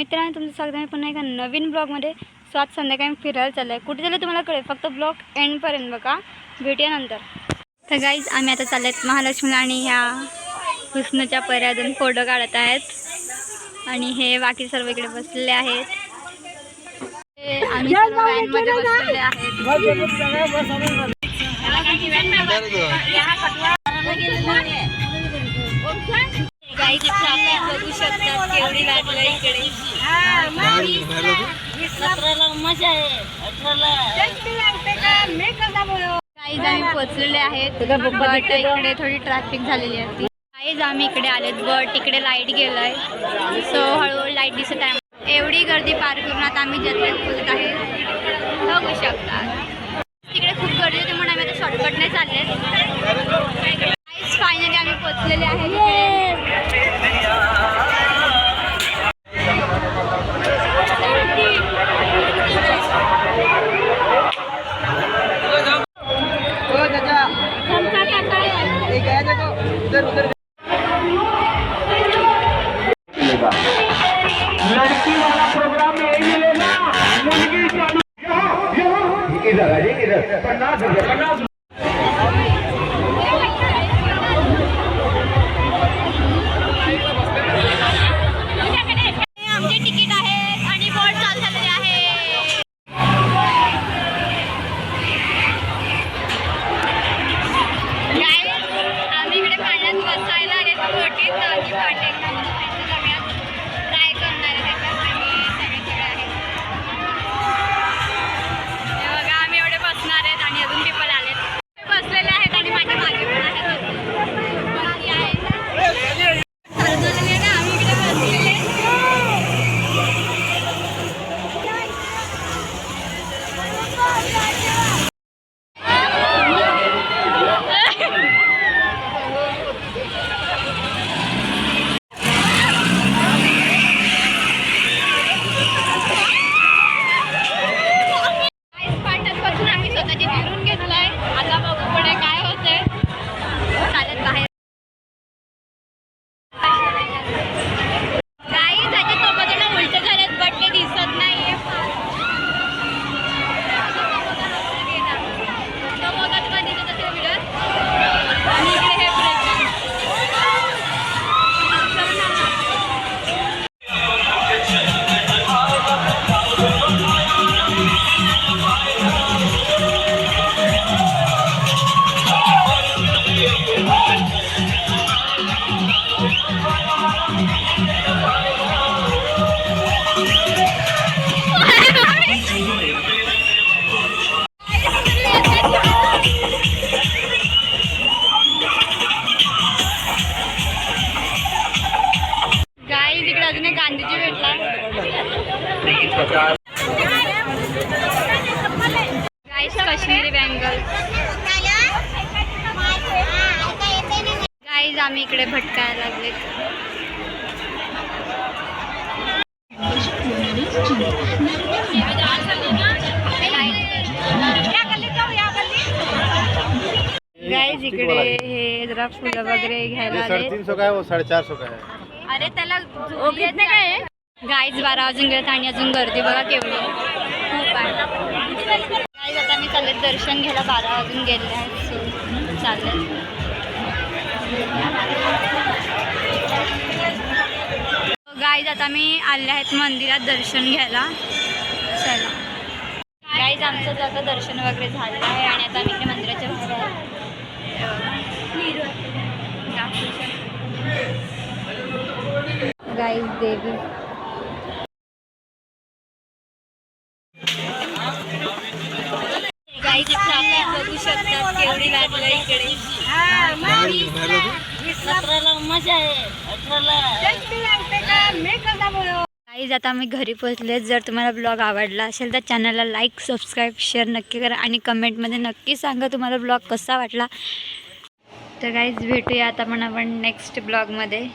मित्रांनो, तुमचं स्वागत आहे पुन्हा एका नवीन ब्लॉगमध्ये. आज संध्याकाळी फिरायला चाललं आहे. कुठे चाललं तुम्हाला कळेल, फक्त ब्लॉग एंडपर्यंत बघा, भेटूया नंतर. तर गाईज, आम्ही आता चाललो आहेत महालक्ष्मीला आणि ह्या कृष्णाच्या पर्यादून फोटो काढत आहेत आणि हे बाकी सर्व इकडे बसलेले आहेत. आम्ही सर्व व्हॅनमध्ये बसलेले आहेत. गाईज बघू शकतात केवढी लागलं इकडे. गाईज आम्ही पोचलेले आहेत. बट इकडे थोडी ट्रॅफिक झालेली आहे. गाईज आम्ही इकडे आलेत, बट इकडे लाईट गेलाय, सो हळूहळू लाईट दिसत आहे. एवढी गर्दी पार करून आता आम्ही जत्रेत पोचत आहे, बघू शकता. तिकडे खूप गर्दी होती म्हणून आम्ही आता शॉर्टकटने चालले. फायनली आम्ही पोचलेले आहेत. लड़की वाला प्रोग्राम यही मिलेगा, मुर्गी इधर 50 रुपये 50। आमचे तिकीट आहेत आणि बोर्ड चालू झालेले आहे. आम्ही इकडे पाण्यात बसायला आले, बोटीत नदी पाटेल ट्राय करणार आहे त्याच्यासाठी सगळे आहेत. हे बघा, आम्ही एवढे बसणार आहेत आणि अजून पीपल आलेत, बसलेले आहेत आणि माझ्या मागे पण आहेत. आम्ही इकडे बसलेले. इकडे अजून एक गांधीजी भेटला. गाईस, काश्मीरी बँगल. गाईज, आम्ही इकडे भटकायला लागले. गाईज, इकडे हे जरा फुलं वगैरे घ्यायला आले. 350 का है वो 450 का है. अरे त्याला कितने काय आहे. गाईज 12 वाजून गेलेत आणि अजून गर्दी बघा केवढी खूप आहे. गाईज, आता मी चालले दर्शन घ्यायला. 12 वाजून गेले आहेत, सो चालले. गाईज, आता मी आले आहेत मंदिरात दर्शन घ्यायला. चला गाईज, आमचं जातं दर्शन वगैरे झालेलं आहे आणि आता आम्ही इकडे मंदिराच्या बाहेर आहे. गाईज, देवी गाईज बघू शकतात केवढी लागलं इकडे. मजा आहे. गाईज, आता आम्ही घरी पोहोचले. जर तुम्हाला ब्लॉग आवडला असेल तर चॅनलला लाईक, सबस्क्राईब, शेअर नक्की करा आणि कमेंटमध्ये नक्की सांगा तुम्हाला ब्लॉग कसा वाटला. तर गाईज, भेटूया आता पण आपण नेक्स्ट ब्लॉगमध्ये.